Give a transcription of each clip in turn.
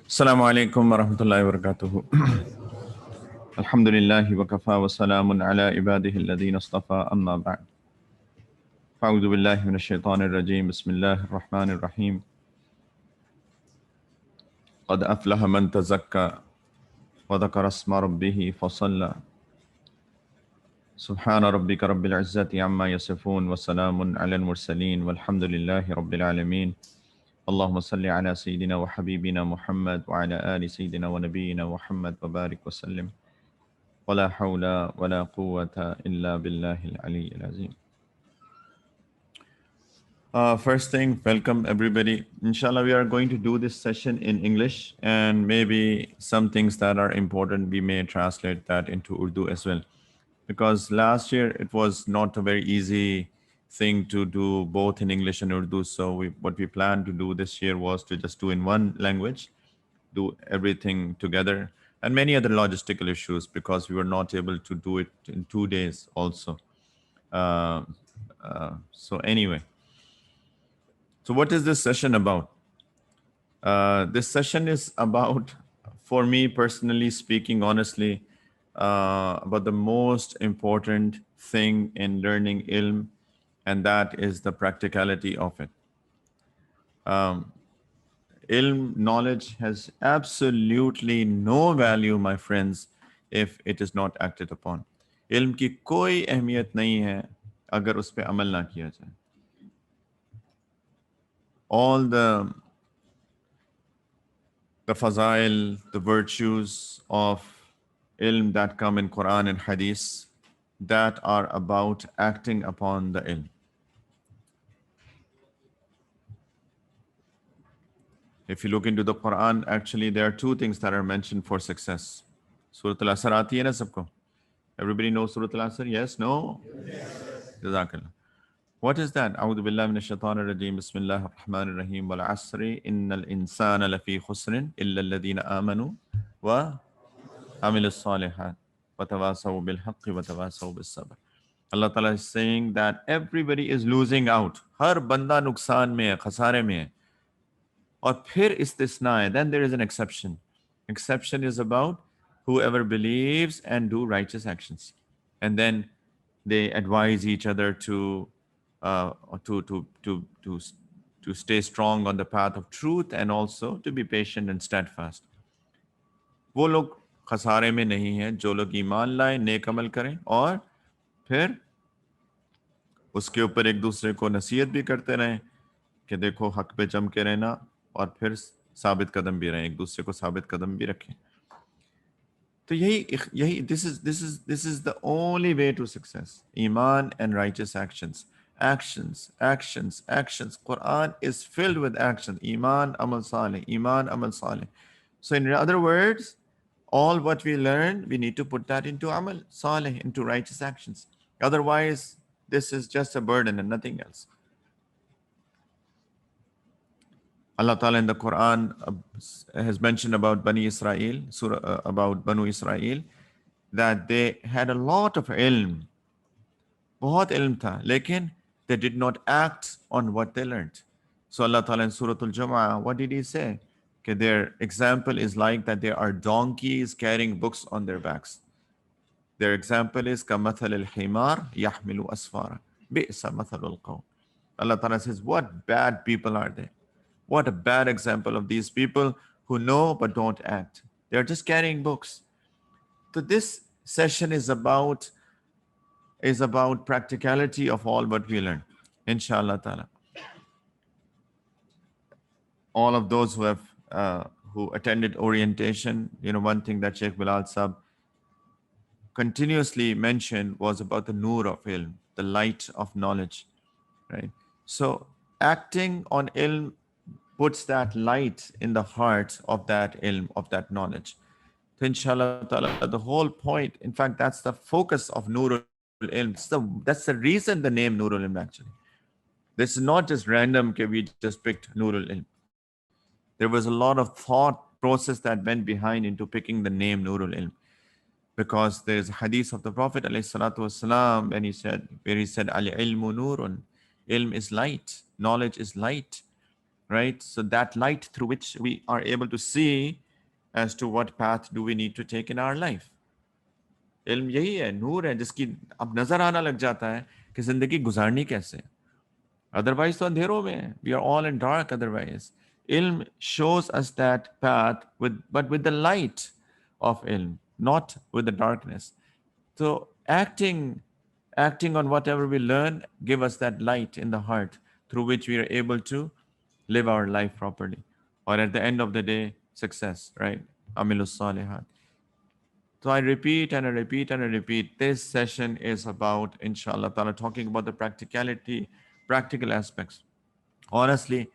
Assalamu alaikum wa rahmatullahi wa barakatuhu. Alhamdulillahi wa kafa wa salamun ala ibadihi alladhina istafa amma ba'd. Fa'udhu billahi minash shaitanir rajim. Bismillahir rahmanir rahim. Qad aflaha man tazakka wa dhakara isma rabbih fa salla. Subhana rabbika rabbil izzati amma yasifun wa salamun ala al-mursalin walhamdulillahi rabbil alamin. اللهم صل على سيدنا وحبيبنا محمد وعلى آل سيدنا ونبينا محمد وبارك وسلم ولا حول ولا قوة إلا بالله العلي العظيم. First thing, welcome everybody. Inshallah, we are going to do this session in English, and maybe some things that are important, we may translate that into Urdu as well. Because last year it was not a very easy thing to do both in English and Urdu. So what we planned to do this year was to just do in one language, do everything together, and many other logistical issues because we were not able to do it in 2 days also. So anyway, so what is this session about? This session is about, for me personally speaking, honestly, about the most important thing in learning ilm, and that is the practicality of it. Ilm, knowledge, has absolutely no value, my friends, if it is not acted upon. Ilm की कोई अहमियत नहीं है अगर उस पे अमल ना किया जाए. All the fazail, the virtues of ilm that come in Quran and Hadith, that are about acting upon the ilm. If you look into the Quran, actually there are two things that are mentioned for success. Surah Al-Asr aati hai na sabko? Everybody knows Surah Al-Asr? Yes? No? Yes. Jazakallah. What is that? A'udhu billahi minash shaitanir rajim. Bismillahir rahmanir rahim. Wal asri innal insana lafi khusrin illa alladhina amanu wa amilus salihat wa tawasaw bil haqqi wa tawasaw bis sabr. Allah Ta'ala is saying that everybody is losing out. Har banda nuksan mein hai, khasare mein hai. Or phir istisna hai, then there is an exception. Exception is about whoever believes and do righteous actions. And then they advise each other to stay strong on the path of truth and also to be patient and steadfast. वो लोग खसारे में नहीं हैं जो लोग ईमान लाए, नेक अमल करें और फिर उसके ऊपर एक दूसरे को नसीहत भी करते रहें कि देखो हक पे जम के रहना और फिर साबित कदम भी रहें, एक दूसरे को साबित कदम भी रखें. तो यही this is the only way to success. Iman and righteous actions. Actions. Quran is filled with action. Iman, amal salih. Iman, amal salih. So in other words, all what we learn, we need to put that into amal salih, into righteous actions. Otherwise, this is just a burden and nothing else. Allah Ta'ala in the Quran has mentioned about Bani Israel, about Banu Israel, that they had a lot of ilm. बहुत ilm था, लेकिन they did not act on what they learned. So Allah Ta'ala in Surah Al-Jumu'ah, what did He say? Okay, their example is like that there are donkeys carrying books on their backs. Their example is كَمَثَلِ الْحِمَارِ يَحْمِلُ أَسْفَارًا بِئْسَ مَثَلُ الْقَوْمِ. Allah Ta'ala says, what bad people are they? What a bad example of these people who know but don't act. They're just carrying books. So this session is about practicality of all what we learn, inshallah ta'ala. All of those who have who attended orientation, one thing that Sheikh Bilal Sahab continuously mentioned was about the nur of ilm, the light of knowledge, right? So acting on ilm puts that light in the heart of that ilm, of that knowledge. So inshallah ta'ala, the whole point, in fact, that's the focus of Nurul Ilm. That's the reason the name Nurul Ilm actually. This is not just random, okay, we just picked Nurul Ilm. There was a lot of thought process that went behind into picking the name Nurul Ilm. Because there's a hadith of the Prophet ﷺ where he said, Al ilmu nurun, ilm is light, knowledge is light. right? So that light through which we are able to see as to what path do we need to take in our life. इल्म यही है, नूर है जिसकी अब नजर आना लग जाता है कि जिंदगी गुजारनी कैसे, अदरवाइज तो अंधेरों में है, we are all in dark otherwise. इल्म shows us that path with the light of ilm, not with the darkness. So acting on whatever we learn give us that light in the heart through which we are able to live our life properly, or at the end of the day, success, right? Amilus salihat. So I repeat and I repeat and I repeat. This session is about, inshallah ta'ala, talking about the practicality, practical aspects. Honestly,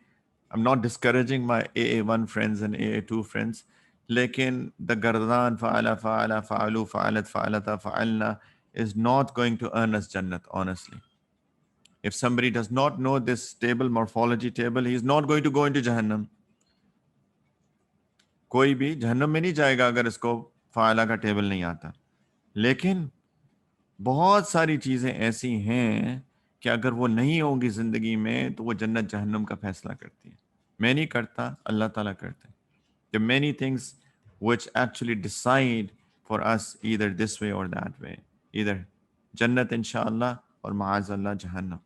I'm not discouraging my AA1 friends and AA2 friends. Lekin the gardan fa'ala fa'alu fa'alat fa'alata fa'alna is not going to earn us Jannat, honestly. If somebody does not know this table, morphology table, he is not going to go into Jahannam. कोई भी जहन्नम में नहीं जाएगा अगर इसको फ़ाइला का table नहीं आता. लेकिन बहुत सारी चीज़ें ऐसी हैं कि अगर वो नहीं होंगी ज़िंदगी में तो वो जन्नत जहन्नम का फैसला करती है. मैं नहीं करता, अल्लाह ताला करते हैं. There are many things which actually decide for us either this way or that way. Either Jannat inshallah or ma'azallah Jahannam.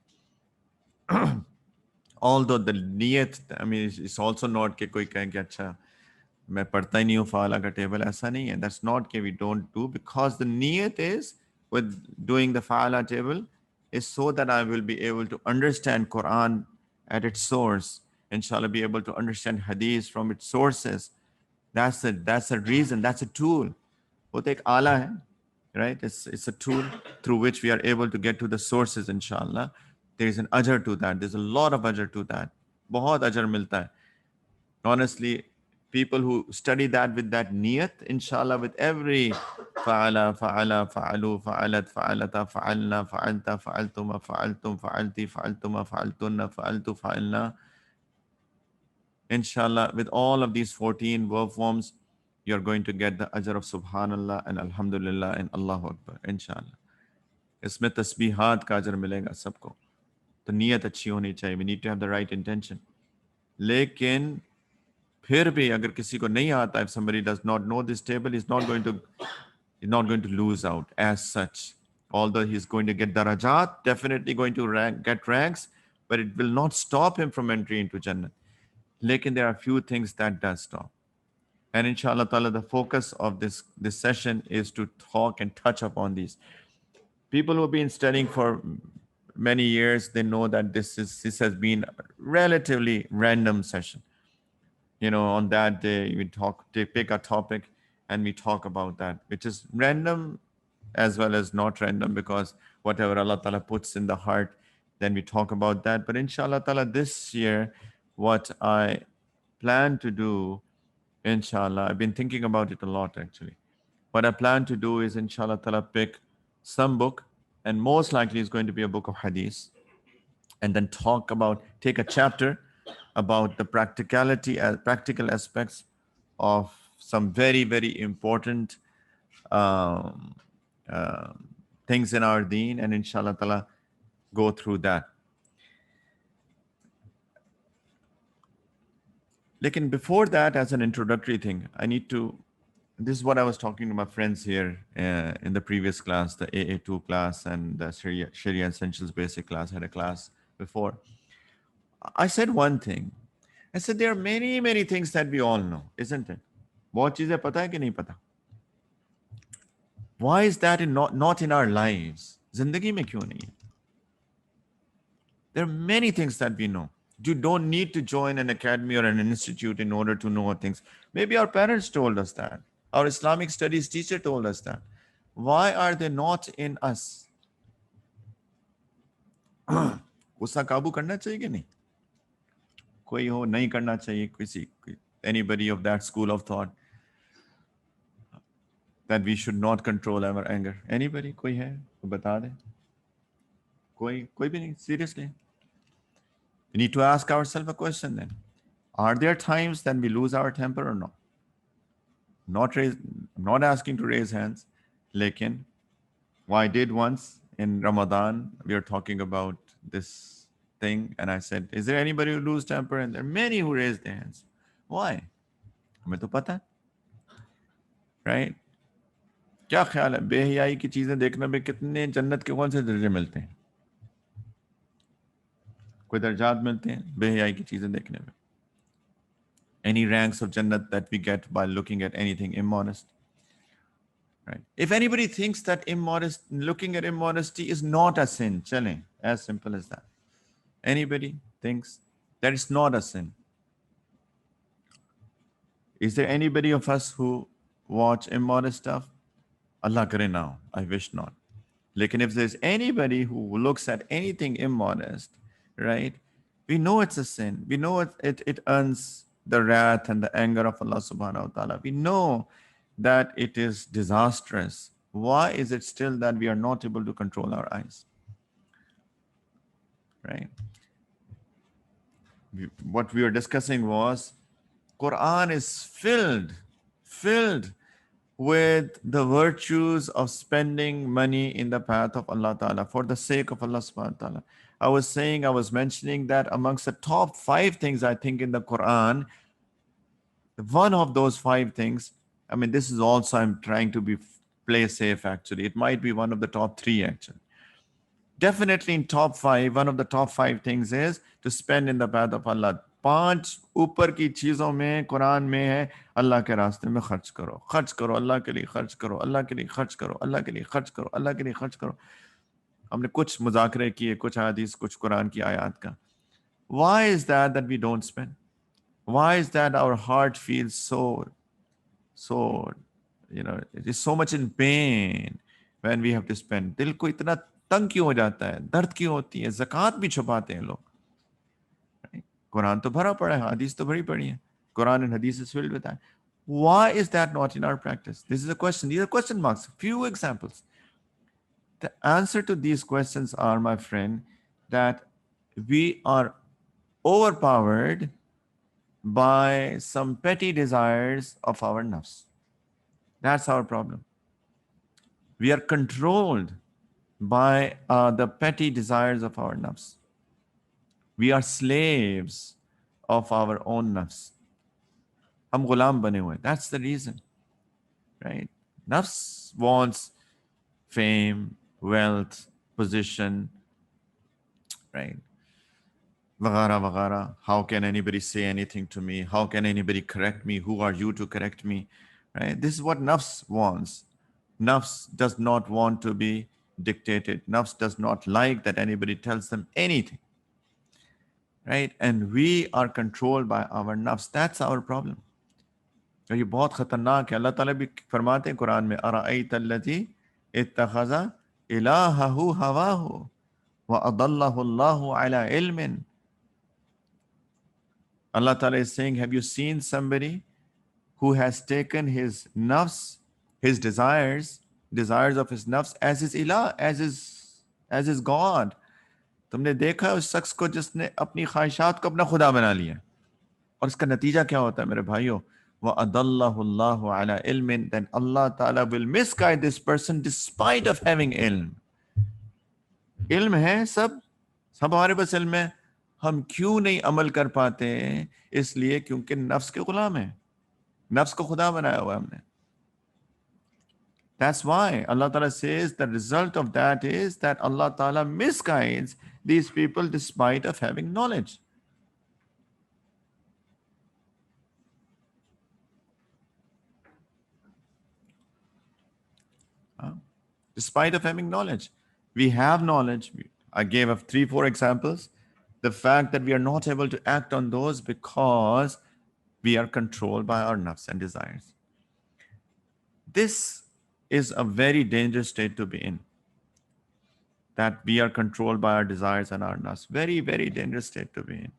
Although the niyat, I mean, it's also not कि कोई कहे कि अच्छा मैं पढ़ता ही नहीं हूँ फाला का टेबल, ऐसा नहीं है. That's not कि we don't do, because the niyat is with doing the faala table is so that I will be able to understand Quran at its source, inshallah be able to understand hadith from its sources. That's a reason, that's a tool. वो तो एक आला है, right? It's a tool through which we are able to get to the sources, inshallah. There is an ajr to that. There's a lot of ajr to that. बहुत ajr मिलता है. Honestly, people who study that with that niyat, inshallah, with every fa'ala, fa'ala, fa'alu, fa'alat, fa'alata, fa'alna, fa'alta, fa'altuma, fa'altum, fa'alti, fa'altuma, fa'altunna, fa'altu, fa'alna, inshallah, with all of these 14 verb forms, you're going to get the ajr of subhanallah and alhamdulillah and Allahu Akbar, inshallah. इसमें तस्बीहात का अजर मिलेगा सबको. तो नीयत अच्छी होनी चाहिए. We need to have the right intention. लेकिन फिर भी अगर किसी को नहीं आता, if somebody does not know this table, he's not going to lose out as such. Although he's going to get darajat, definitely going to get ranks, but it will not stop him from entry into Jannah. Lekin there are few things that does stop. And inshallah ta'ala, the focus of this session is to talk and touch upon these. People who have been studying for many years, they know that this has been a relatively random session. You know, on that day we pick a topic and we talk about that, which is random as well as not random, because whatever Allah Ta'ala puts in the heart, then we talk about that. But inshallah Ta'ala, this year, what I plan to do, inshallah, I've been thinking about it a lot actually. What I plan to do is, inshallah Ta'ala, pick some book, and most likely it's going to be a book of hadith, and then take a chapter about the practical aspects of some very, very important um, things in our deen, and inshallah ta'ala go through that. Lekin before that, as an introductory thing, this is what I was talking to my friends here in the previous class, the AA2 class and the Sharia Essentials Basic class. I had a class before. I said one thing. I said there are many, many things that we all know, isn't it? बहुत चीजें पता है कि नहीं पता? Why is that not in our lives? जिंदगी में क्यों नहीं है? There are many things that we know. You don't need to join an academy or an institute in order to know things. Maybe our parents told us that. Our Islamic studies teacher told us that. Why are they not in us? गुस्सा काबू करना चाहिए कि नहीं? कोई हो नहीं करना चाहिए, anybody of that school of thought that we should not control our anger? Anybody? कोई है तो बता दे. कोई भी नहीं. Seriously, we need to ask ourselves a question then. Are there times that we lose our temper or not? I'm not asking to raise hands. Lekin, I did once in Ramadan. We are talking about this thing and I said, is there anybody who lose temper? And there are many who raised their hands. Why? हमें तो पता है, right? क्या ख्याल है बेहयाई की चीजें देखने में कितने जन्नत के कौन से दर्जे मिलते हैं? कोई दर्जात मिलते हैं बेहयाई की चीजें देखने में? Any ranks of jannat that we get by looking at anything immodest? Right? If anybody thinks that looking at immodesty is not a sin, chale, as simple as that. Anybody thinks that it's not a sin? Is there anybody of us who watch immodest stuff? Allah kare now. I wish not. Like, if there's anybody who looks at anything immodest, right? We know it's a sin. We know it earns the wrath and the anger of Allah subhanahu wa ta'ala. We know that it is disastrous. Why is it still that we are not able to control our eyes? Right? What we were discussing was Quran is filled with the virtues of spending money in the path of Allah Ta'ala for the sake of Allah Subhanahu wa Ta'ala. I was mentioning that amongst the top 5 things I think in the Quran, one of those 5 things, I mean, this is also, I'm trying to play safe actually. It might be one of the top 3 actually. Definitely in top 5, one of the top 5 things is to spend in the path of Allah. 5 ऊपर की चीजों में कुरान में है अल्लाह के रास्ते में खर्च करो अल्लाह के लिए खर्च करो अल्लाह के लिए खर्च करो अल्लाह के लिए खर्च करो अल्लाह के लिए खर्च करो. हमने कुछ मुज़ाकरे किए कुछ हदीस कुछ कुरान की आयत का. Why is that we don't spend? Why is that our heart feels so it is so much in pain when we have to spend? दिल को इतना तंग क्यों हो जाता है, दर्द क्यों होती है? ज़कात भी छुपाते हैं लोग. कुरान तो भरा पड़ा है, हदीस तो भरी पड़ी है. Quran and hadith is filled with that. Why is that not in our practice? This is a question. These are question marks. Few examples. The answer to these questions are, my friend, that we are overpowered by some petty desires of our nafs. That's our problem. We are controlled by the petty desires of our nafs. We are slaves of our own nafs. हम गुलाम बने हुए. That's the reason, right? Nafs wants fame, wealth, position, right? Vagara, vagara. How can anybody say anything to me? How can anybody correct me? Who are you to correct me? Right? This is what nafs wants. Nafs does not want to be dictated. Nafs does not like that anybody tells them anything. Right? And we are controlled by our nafs. That's our problem. और ये बहुत खतरनाक है. अल्लाह ताला भी फरमाते हैं कुरान में अराअयत अल्लज़ी इत्तख़ज़ इलाहहु हवाहु व अदल्लहु अल्लाहु अला इल्मिन. Allah Ta'ala is saying, have you seen somebody who has taken his nafs, his desires of his nafs as his ilah, as his God? तुमने देखा उस शख्स को जिसने अपनी ख्वाहिशात को अपना खुदा बना लिया. और इसका नतीजा क्या होता है मेरे भाइयों? وَأَضَلَّهُ اللَّهُ عَلَى إِلْمٍ. Then Allah Ta'ala will misguide this person despite of having ilm. इल्म है, सब हमारे पास इल्म है. हम क्यों नहीं अमल कर पाते? इसलिए क्योंकि नफ्स के गुलाम है. नफ्स को खुदा बनाया हुआ हमने. That's why Allah Ta'ala says the result of that is that Allah Ta'ala misguides these people despite of having knowledge. Despite of having knowledge. We have knowledge. I gave 3-4 examples. The fact that we are not able to act on those because we are controlled by our nafs and desires. This is a very dangerous state to be in. That we are controlled by our desires and our nafs. Very, very dangerous state to be in.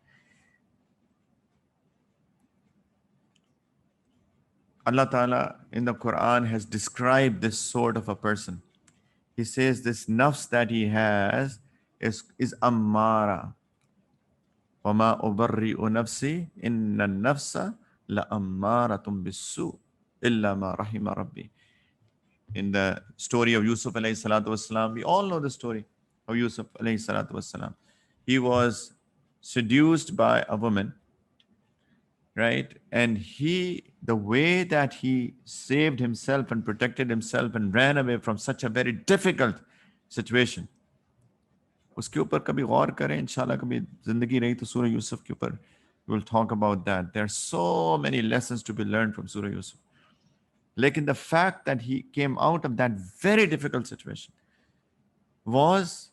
Allah Ta'ala in the Quran has described this sort of a person. He says this nafs that he has is ammara. وَمَا أُبَرِّئُ نَفْسِي إِنَّ النَّفْسَ لَأَمَّارَةٌ بِالسُّوءِ إِلَّا مَا رَحِمَ رَبِّي. In the story of Yusuf alayhi salatu wasalam, we all know the story of Yusuf alayhi salatu wasalam. he was seduced by a woman, right? And the way that he saved himself and protected himself and ran away from such a very difficult situation, उसके ऊपर कभी गौर करें इंशाल्लाह, कभी जिंदगी रही तो सूरह यूसुफ के ऊपर we'll talk about that. There are so many lessons to be learned from Surah Yusuf. Lekin the fact that he came out of that very difficult situation was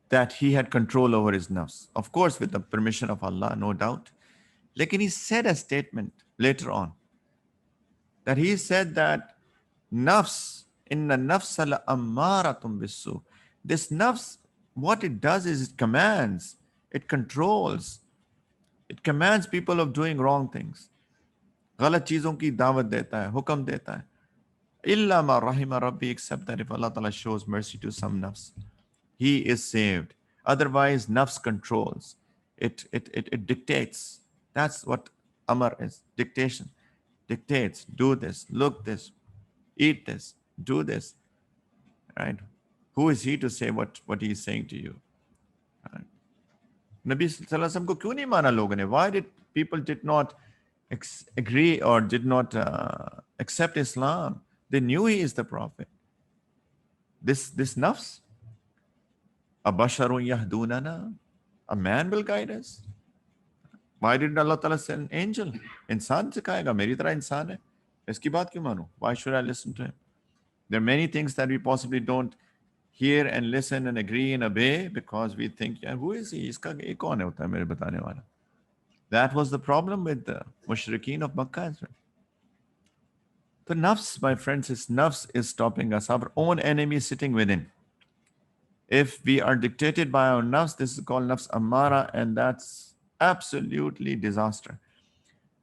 that he had control over his nafs. Of course, with the permission of Allah, no doubt. Lekin he said a statement later on that he said that nafs, inna nafsa la ammaratum bisu. This nafs, what it does is it commands, it controls, it commands people of doing wrong things. गलत चीजों की दावत देता है, हुक्म देता है. Illa ma rahima rabbi, except that if Allah Ta'ala shows mercy to some nafs, he is saved. Otherwise, nafs controls. It dictates. That's what amar is. Dictation. Dictates. Do this, look this, eat this, do this. Right? Who is he to say what he is saying to you? Right? Nabi Sallallahu Alaihi Wasallam ko kyun nahi mana logon ne? Why did people did not agree or did not accept Islam? They knew he is the prophet. This nafs, abasharun yahdunana, a man will guide us. Why didn't Allah Ta'ala send an angel? इंसान सिखाएगा, मेरी तरह इंसान है, इसकी बात क्यों मानूं? Why should I listen to him? There are many things that we possibly don't hear and listen and agree and obey because we think, yeah, who is he? इसका ये कौन है होता है मेरे बताने वाला? That was the problem with the mushrikeen of Makkah as well. The nafs, my friends, nafs is stopping us. Our own enemy is sitting within. If we are dictated by our nafs, this is called nafs ammara, and that's absolutely disaster.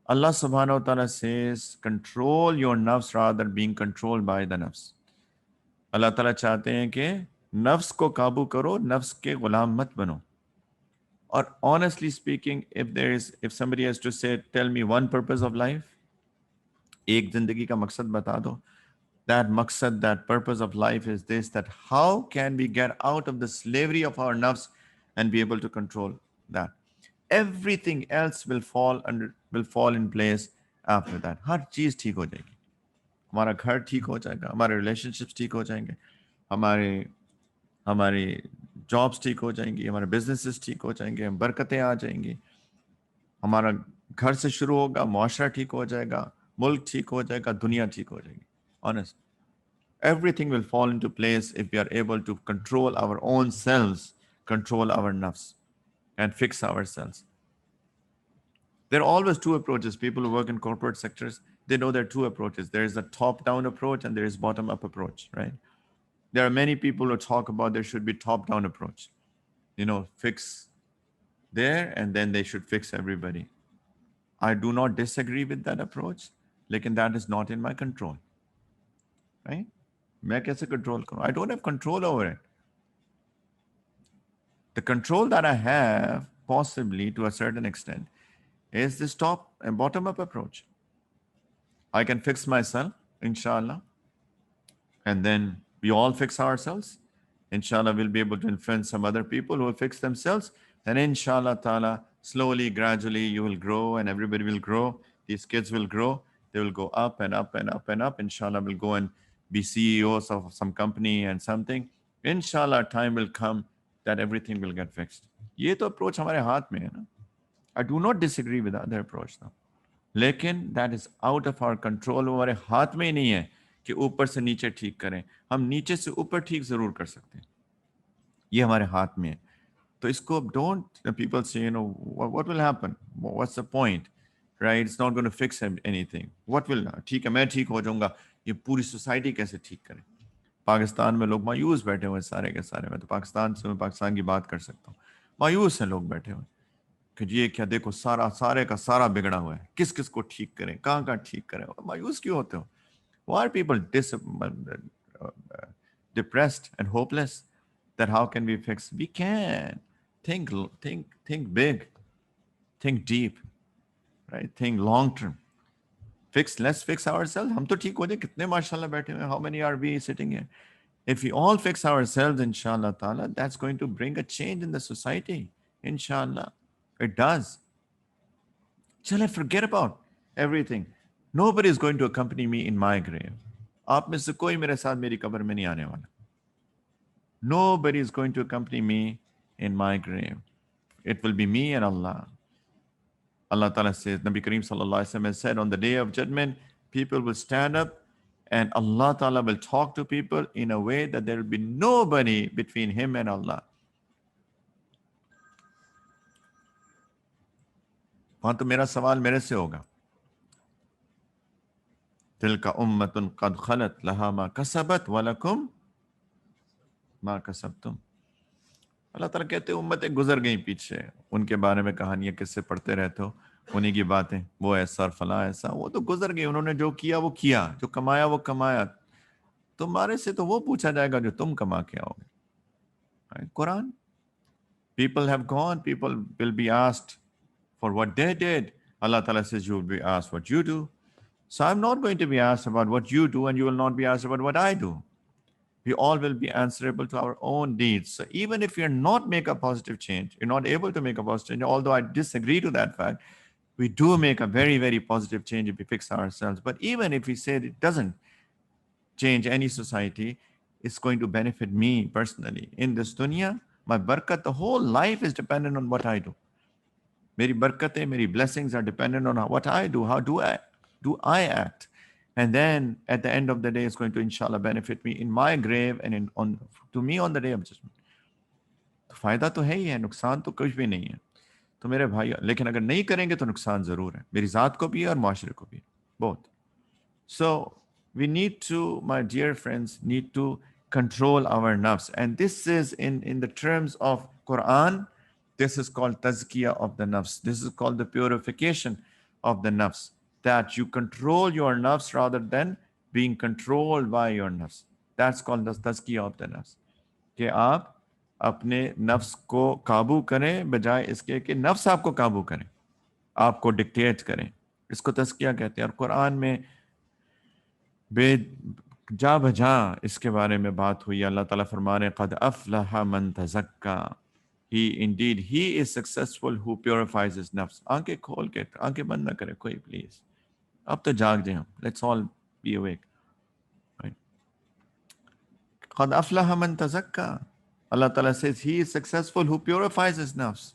Allah subhanahu wa ta'ala says, control your nafs rather than being controlled by the nafs. Allah ta'ala चाहते हैं कि nafs को काबू करो, nafs के गुलाम मत बनो. Or honestly speaking, if somebody has to say, tell me one purpose of life, एक जिंदगी का मकसद बता दो, that maqsad, that purpose of life is this, that how can we get out of the slavery of our nafs and be able to control that? Everything else will fall in place after that. हर चीज ठीक हो जाएगी, हमारा घर ठीक हो जाएगा, हमारे relationships ठीक हो जाएंगे, हमारी जॉब्स ठीक हो जाएंगी, हमारे बिजनेसेस ठीक हो जाएंगे, हम बरकतें आ जाएंगी, हमारा घर से शुरू होगा, मुआशरा ठीक हो जाएगा, मुल्क ठीक हो जाएगा, दुनिया ठीक हो जाएगी. Honest. Everything will fall into place if we are able to control our own selves, control our nafs, and fix ourselves. There are always two approaches. People who work in corporate sectors, they know there are two approaches. There is a top-down approach and there is bottom-up approach, right? There are many people who talk about there should be top-down approach. Fix there and then they should fix everybody. I do not disagree with that approach, lekin that is not in my control, right? मैं कैसे control करूं? I don't have control over it. The control that I have, possibly to a certain extent, is this top and bottom-up approach. I can fix myself, inshallah, and then we all fix ourselves. Inshallah, we'll be able to influence some other people who will fix themselves. Then inshallah ta'ala, slowly, gradually, you will grow and everybody will grow. These kids will grow. They will go up and up and up and up. Inshallah, we'll go and be CEOs of some company and something. Inshallah, time will come that everything will get fixed. ये तो approach हमारे हाथ में है ना. I do not disagree with the other approach though. लेकिन that is out of our control. वो हमारे हाथ में ही नहीं है कि ऊपर से नीचे ठीक करें. हम नीचे से ऊपर ठीक जरूर कर सकते हैं. ये हमारे हाथ में है. तो इसको don't people say, what will happen? What's the point? Right? It's not going to fix anything. What will? ठीक है, मैं ठीक हो जाऊंगा. ये पूरी सोसाइटी कैसे ठीक करें? पाकिस्तान में लोग मायूस बैठे हुए सारे के सारे. मैं तो पाकिस्तान की बात कर सकता हूँ. मायूस हैं लोग बैठे हुए कि ये क्या, देखो सारे का सारा बिगड़ा हुआ है, किस किस को ठीक करें, कहाँ ठीक करें. मायूस क्यों होते हो? Why are people depressed and hopeless? That how can we fix? We can. Think big, think deep, right? Think long term. Let's fix ourselves. हम तो ठीक हो जाए. कितने माशाल्लाह बैठे हुए हैं. How many are we sitting here? If we all fix ourselves, inshallah ta'ala, that's going to bring a change in the society. Inshallah. It does. Chale, forget about everything. Nobody is going to accompany me in my grave. आप में से कोई मेरे साथ मेरी कब्र में नहीं आने वाला. Nobody is going to accompany me in my grave. It will be me and Allah. Allah Ta'ala says, Nabi Kareem Sallallahu Alaihi Wasallam has said, on the day of judgment, people will stand up and Allah Ta'ala will talk to people in a way that there will be nobody between him and Allah. वहां तो मेरा सवाल मेरे से होगा. तिलका उम्मतुन कद खलत लहा मा कसबत वलकुम मा कसबतुम. अल्लाह ताला कहते हैं उम्मतें गुजर गई पीछे, उनके बारे में कहानियां किससे पढ़ते रहते हो, उन्हीं की बातें, वो ऐसा और फला ऐसा, वो तो गुजर गई, उन्होंने जो किया वो किया, जो कमाया वो कमाया. तुम्हारे से तो वो पूछा जाएगा जो तुम कमा के आओगे. Quran, people have gone, people will be asked for what they did. Allah Ta'ala says you will be asked what you do. So I'm not going to be asked about what you do, and you will not be asked about what I do. We all will be answerable to our own deeds. So even if you're not make a positive change, you're not able to make a positive change, although I disagree to that fact, we do make a very, very positive change if we fix ourselves. But even if we say it doesn't change any society, it's going to benefit me personally. In this dunya, my barakat, the whole life is dependent on what I do. Meri barakatein, meri blessings are dependent on what I do. How do I act? And then at the end of the day, it's going to inshallah benefit me in my grave and to me on the day of judgment. तो फायदा तो है ही है, नुकसान तो कुछ भी नहीं है. तो मेरे भाई, लेकिन अगर नहीं करेंगे तो नुकसान जरूर है, मेरी जात को भी है और माशरे को भी, both. So we need to, my dear friends, need to control our nafs. And this is in the terms of Quran, this is called tazkiyah of the nafs. This is called the purification of the nafs. That you control your nafs rather than being controlled by your nafs. That's called the tazkiyah of the nafs. कि आप अपने नफ्स को काबू करें बजाय इसके कि नफ्स आपको काबू करें, आपको डिक्टेट करें. इसको तज़किया कहते हैं. और कुरान में बेजा बजा इसके बारे में बात हुई. अल्लाह ताला फरमा रहे क़द अफ़लह मन तज़क्का. He is successful who purifies his nafs. आंखें खोल के, आंखें बंद ना करे कोई प्लीज. अब तो जाग जाए हम. Let's all be awake. Right? क़द अफ़लह मन तज़क्का. Allah Ta'ala says he is successful who purifies his nafs.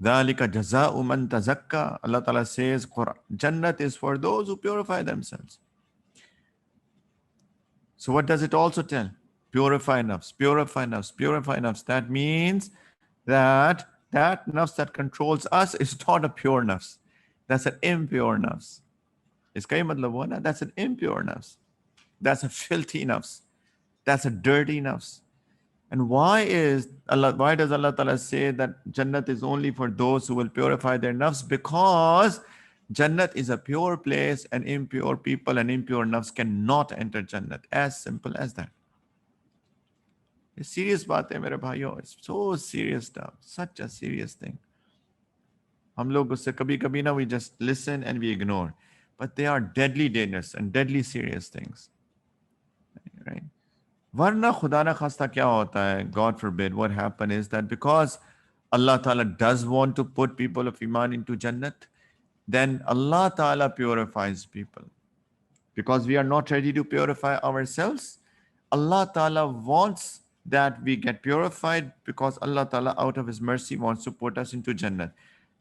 ذَلِكَ جَزَاءُ مَنْ تَزَكَّى. Allah Ta'ala says Jannat is for those who purify themselves. So what does it also tell? Purify nafs, purify nafs, purify nafs. That means that nafs that controls us is not a pure nafs. That's an impure nafs. Iska hi matlab hua na? That's an impure nafs. That's a filthy nafs. That's a dirty nafs. And why does Allah Ta'ala say that Jannat is only for those who will purify their nafs? Because Jannat is a pure place and impure people and impure nafs cannot enter Jannat. As simple as that. It's serious baat hai mere bhaiyo. It's so serious stuff. Such a serious thing. Hum log usse kabhi na we just listen and we ignore. But they are deadly dangerous and deadly serious things. Right? Varna khuda na khasta kya hota hai? God forbid, what happened is that because Allah Ta'ala does want to put people of Iman into Jannat, then Allah Ta'ala purifies people. Because we are not ready to purify ourselves, Allah Ta'ala wants that we get purified because Allah Ta'ala out of His mercy wants to put us into Jannat.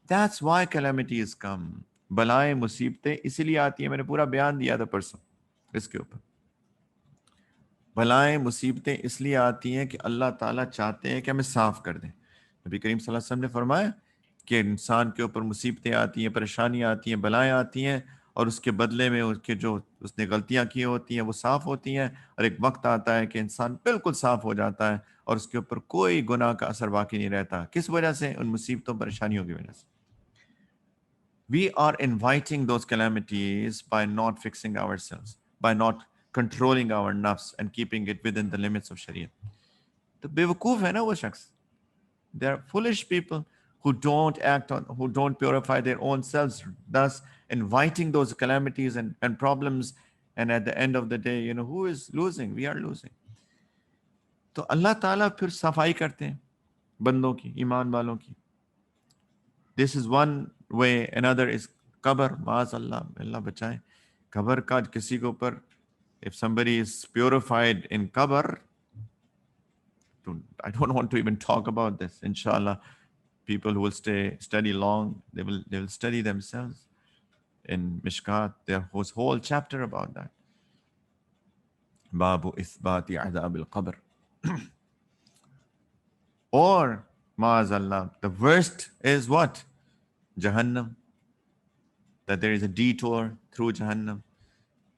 That's why calamities come. बलाएं मुसीबतें इसीलिए आती हैं. मैंने पूरा बयान दिया था परसों इसके ऊपर. बलाएं मुसीबतें इसलिए आती हैं कि अल्लाह ताला चाहते हैं कि हमें साफ कर दें. नबी करीम सल्लल्लाहु अलैहि वसल्लम ने फरमाया कि इंसान के ऊपर मुसीबतें आती हैं, परेशानियां आती हैं, बलाएं आती हैं और उसके बदले में उसके जो उसने गलतियां की होती हैं वो साफ होती हैं. और एक वक्त आता है कि इंसान बिल्कुल साफ हो जाता है और उसके ऊपर कोई गुनाह का असर बाकी नहीं रहता. किस वजह से? उन मुसीबतों परेशानियों की वजह से. We are inviting those calamities by not fixing ourselves, by not controlling our nafs and keeping it within the limits of Sharia. तो बेवकूफ है ना वो शख्स. They are foolish people who don't who don't purify their own selves, thus inviting those calamities and problems And at the end of the day, who is losing? We are losing. तो अल्लाह ताला फिर सफाई करते हैं बंदों की, ईमान वालों की. This is one way. Another is कब्र. माज़अल्लाह, अल्लाह बचाए. कब्र का किसी के ऊपर, if somebody is purified in qabr, I don't want to even talk about this. Inshallah, people who will study long, they will study themselves in Mishkat. There was whole chapter about that. Babu isbati adab al-qabr. Or maazallah, the worst is what? Jahannam. That there is a detour through Jahannam.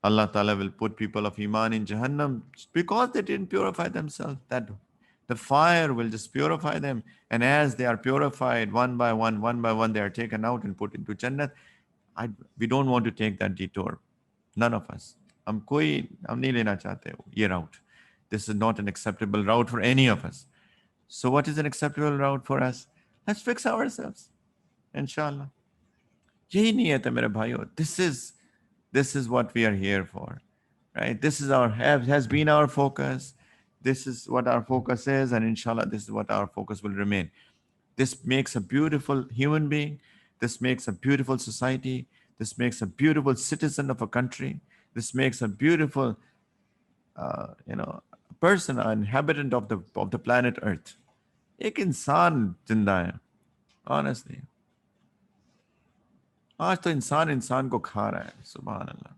Allah Ta'ala will put people of Iman in Jahannam because they didn't purify themselves. That the fire will just purify them. And as they are purified one by one, they are taken out and put into Jannat. We don't want to take that detour. None of us. हम नहीं लेना चाहते ये route. This is not an acceptable route for any of us. So what is an acceptable route for us? Let's fix ourselves. Inshallah. यही नियत है मेरे भाइयों. This is what we are here for, right? This is has been our focus. This is what our focus is, and inshallah, this is what our focus will remain. This makes a beautiful human being. This makes a beautiful society. This makes a beautiful citizen of a country. This makes a beautiful, person, an inhabitant of the planet Earth. एक इंसान जिंदा है, honestly. आज तो इंसान को खा रहा है. सुभान अल्लाह.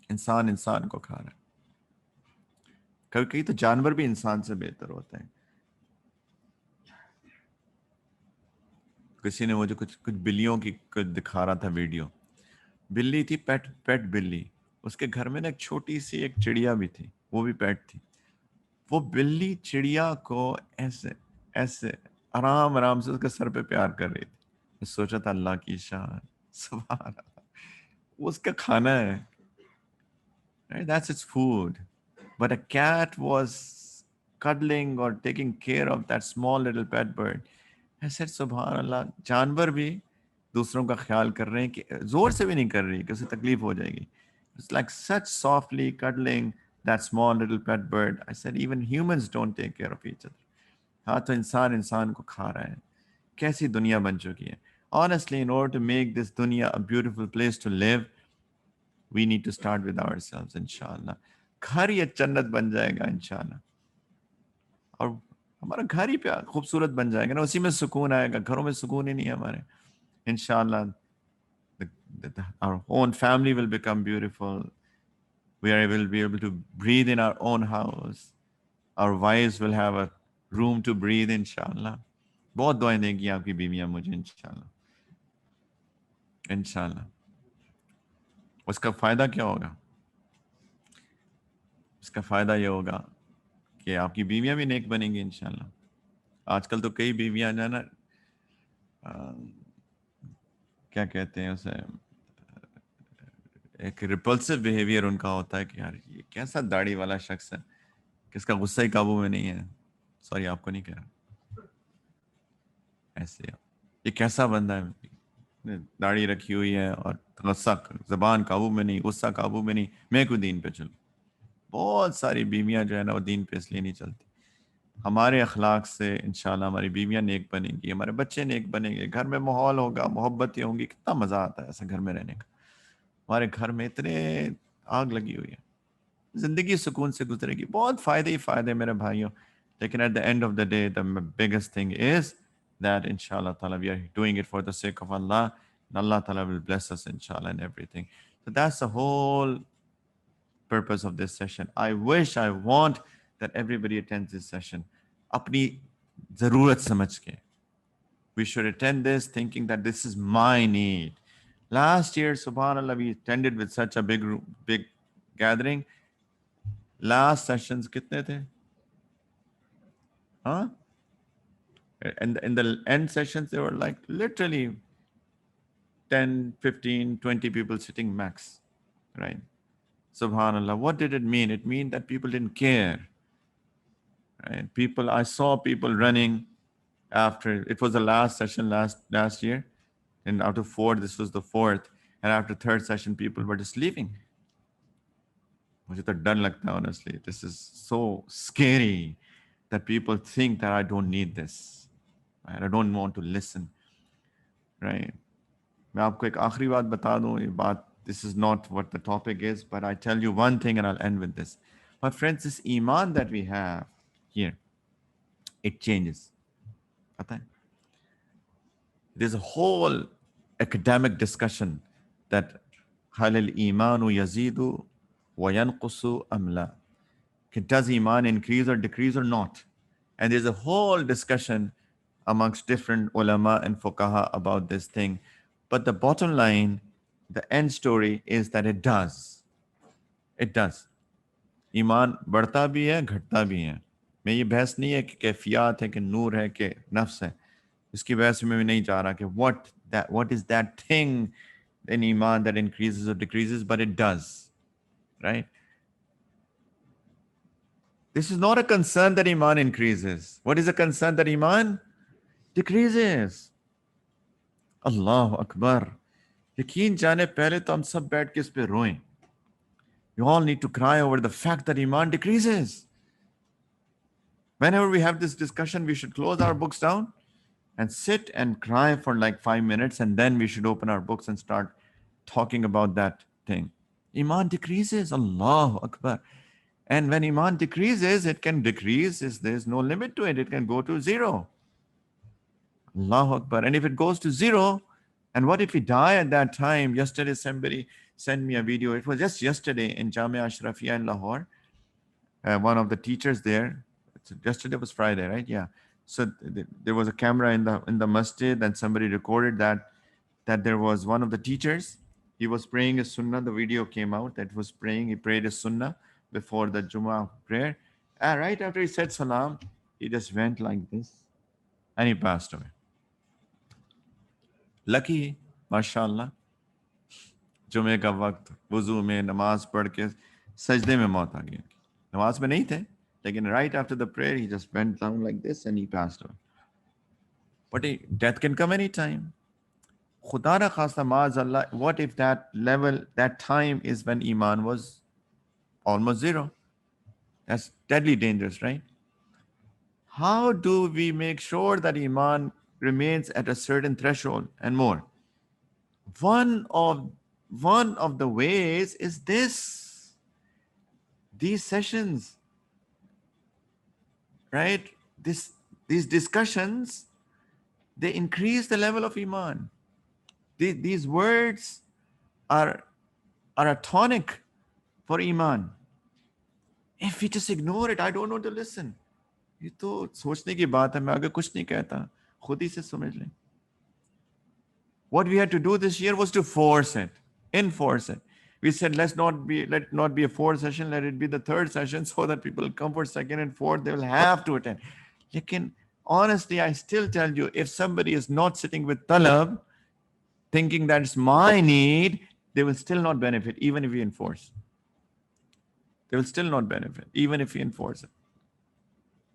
इंसान को खा रहा है. कभी कभी तो जानवर भी इंसान से बेहतर होते हैं. किसी ने मुझे कुछ बिल्लियों की कुछ दिखा रहा था वीडियो. बिल्ली थी, पेट बिल्ली. उसके घर में ना एक छोटी सी एक चिड़िया भी थी, वो भी पेट थी. वो बिल्ली चिड़िया को ऐसे ऐसे आराम से उसके सर पे प्यार कर रही थी. मैं सोचा था अल्लाह की शान, सुभान अल्लाह. वो उसका खाना है, right? That's its food. But a cat was cuddling or taking care of that small little pet bird. I said, Subhanallah, जानवर भी दूसरों का ख्याल कर रहे हैं कि जोर से भी नहीं कर रही कि उसे तकलीफ हो जाएगी. It's like such softly cuddling that small little pet bird. I said, even humans don't take care of each other. हाँ तो इंसान को खा रहा है. कैसी दुनिया बन चुकी है. Honestly, in order to make this dunya a beautiful place to live, we need to start with ourselves, inshallah. घर ये जन्नत बन जाएगा इंशाल्लाह. और हमारा घर ही प्यार खूबसूरत बन जाएगा ना, उसी में सुकून आएगा. घरों में सुकून ही नहीं है हमारे. इंशाल्लाह our own family will become beautiful. Will be able to breathe in our own house. Our wives will have a room to breathe, inshallah. बहुत दुआएं देंगी आपकी बीवियां मुझे, इंशाल्लाह. इंशाल्लाह. उसका फायदा क्या होगा? इसका फायदा ये होगा कि आपकी बीवियां भी नेक बनेंगी इंशाल्लाह. आजकल तो कई बीवियां जो है ना, क्या कहते हैं उसे, एक रिपल्सिव बिहेवियर उनका होता है कि यार ये कैसा दाढ़ी वाला शख्स है, किसका गुस्सा ही काबू में नहीं है. सॉरी, आपको नहीं कह रहा. ऐसे ये कैसा बंदा है, दाढ़ी रखी हुई है और गुस्सा, जबान काबू में नहीं, गुस्सा काबू में नहीं, मैं क्यों दीन पे चलूं. बहुत सारी बीवियां जो है ना वो दीन पे इसलिए नहीं चलती. हमारे अखलाक से इंशाल्लाह हमारी बीवियां नेक बनेंगी, हमारे बच्चे नेक बनेंगे, घर में माहौल होगा, मोहब्बतें होंगी. कितना मज़ा आता है ऐसे घर में रहने का. हमारे घर में इतने आग लगी हुई है, जिंदगी सुकून से गुजरेगी. बहुत फ़ायदे ही फ़ायदे मेरे भाइयों. लेकिन at the end of the day the biggest thing is that inshallah ta'ala we are doing it for the sake of Allah, and Allah ta'ala will bless us inshallah and everything. So that's the whole purpose of this session. I want that everybody attends this session. Apni zarurat samajh ke. We should attend this thinking that this is my need. Last year, subhanallah, we attended with such a big gathering. Last sessions kitne the? Huh? And in the end sessions, there were like literally 10, 15, 20 people sitting max, right? Subhanallah. What did it mean? It mean that people didn't care, right? I saw people running after. It was the last session last year, and out of 4, this was the 4th. and after third session people were just leaving. मुझे तो डर लगता है honestly. This is so scary that people think that I don't need this, right? I don't want to listen, right? मैं आपको एक आखिरी बात बता दूं. ये बात, this is not what the topic is, but I tell you one thing and I'll end with this. My friends, this iman that we have here, it changes. पता है? There's a whole academic discussion that هل الإيمان يزيد وينقص أم لا? Does iman increase or decrease or not? And there's a whole discussion amongst different ulama and fuqaha about this thing. But the bottom line, the end story is that it does. It does. ईमान बढ़ता भी है, घटता भी है. मैं ये बहस नहीं है कि कैफियत है, कि नूर है, कि नफ्स है. इसकी बहस में भी नहीं जा रहा कि what is that thing in Iman that increases or decreases, but it does. Right? This is not a concern that iman increases. What is a concern that iman decreases? Allahu Akbar. यकीन जाने पहले तो हम सब बैठ के इस पे रोएं. You all need to cry over the fact that iman decreases. Whenever we have this discussion, we should close our books down and sit and cry for like 5 minutes, and then we should open our books and start talking about that thing. Iman decreases. Allahu Akbar. And when iman decreases, it can decrease. There's no limit to it. It can go to zero. Allahu Akbar. And if it goes to zero, and what if we die at that time? Yesterday, somebody sent me a video. It was just yesterday in Jamia Ashrafia in Lahore. One of the teachers there, yesterday was Friday, right? Yeah. So there was a camera in the masjid, and somebody recorded that there was one of the teachers. He was praying a sunnah. The video came out that was praying. He prayed a sunnah before the Jummah prayer. And right after he said salam, he just went like this and he passed away. Lucky, mashallah, जुमे का वक्त वुजू में नमाज पढ़ के सजदे में मौत आ गई. नमाज में नहीं थे, लेकिन right after the prayer he just went down like this and he passed away. But death can come anytime. खुदा ना खास्ता माज़अल्लाह, what if that level, that time is when iman was almost zero? That's deadly dangerous, right? How do we make sure that iman remains at a certain threshold and more? One of the ways is these sessions, right? These discussions, they increase the level of iman. These words are a tonic for iman. If we just ignore it, I don't know to listen. ये तो सोचने की बात है. मैं आगे कुछ नहीं कहता, खुद ही से समझ लें. What we had to do this year was to enforce it. We said, let not be a fourth session, let it be the third session, so that people come for second and fourth, they will have to attend. Lekin, honestly, I still tell you, if somebody is not sitting with talab, thinking that it's my need, they will still not benefit, even if we enforce. They will still not benefit, even if we enforce it.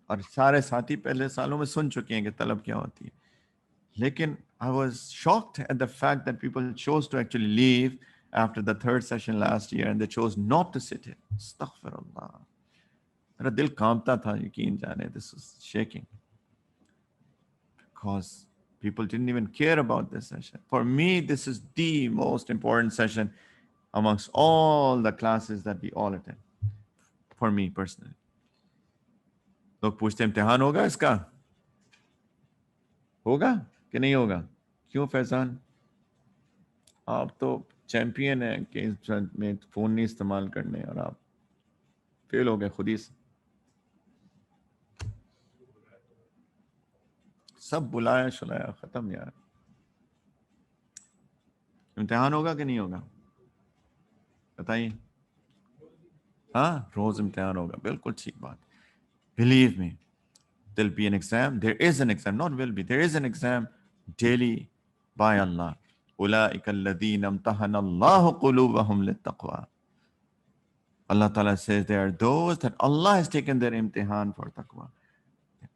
और सारे साथी पहले सालों में सुन चुके हैं कि तलब क्या होती है. लेकिन I was shocked at the fact that people chose to actually leave after the third session last year, and they chose not to sit here. Astaghfirullah. मेरा दिल कांपता था, यकीन जाने. This was shaking. Because people didn't even care about this session. For me, this is the most important session amongst all the classes that we all attend. For me personally. लोग पूछते हैं इम्तिहान होगा इसका, होगा कि नहीं होगा? क्यों फैजान, आप तो चैंपियन हैं कि में फोन नहीं इस्तेमाल करने, और आप फेल हो गए खुद ही से. सब बुलाया शुलाया, खत्म यार. इम्तिहान होगा कि नहीं होगा बताइए. हाँ, रोज इम्तिहान होगा, बिल्कुल ठीक बात. Believe me, there'll be an exam. There is an exam, not will be. There is an exam daily by Allah. أُولَٰئِكَ الَّذِينَ امْتَحَنَ اللَّهُ قُلُوبَهُمْ لِلتَّقْوَىٰ. Allah Ta'ala says they are those that Allah has taken their imtihan for taqwa.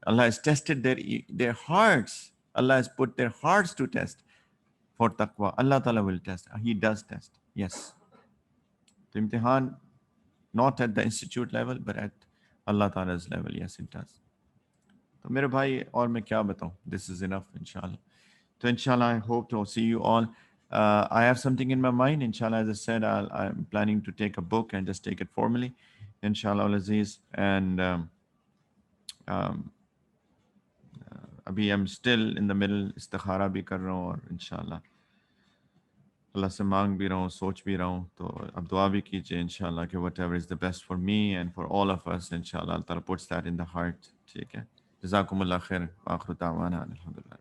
Allah has tested their hearts. Allah has put their hearts to test. for taqwa. Allah Ta'ala will test. He does test. Yes. The imtihan, not at the institute level, but at Allah Ta'ala's level. Yes, it does. तो मेरे भाई और मैं क्या बताऊं, this is enough inshallah. So inshallah I hope to see you all. I have something in my mind inshallah. As I said, I'm planning to take a book and just take it formally inshallah al-aziz. And um, अभी I'm still in the middle, इस्तिखारा भी कर रहा हूँ और इंशाल्लाह अल्लाह से मांग भी रहा हूँ, सोच भी रहा हूँ. तो अब दुआ भी कीजिए इंशाल्लाह कि whatever is the best for me and for all of us inshallah Allah Ta'ala puts that in the heart. ठीक है, जज़ाकुमुल्लाह खैर, आखिर दावाना अल्हम्दुलिल्लाह.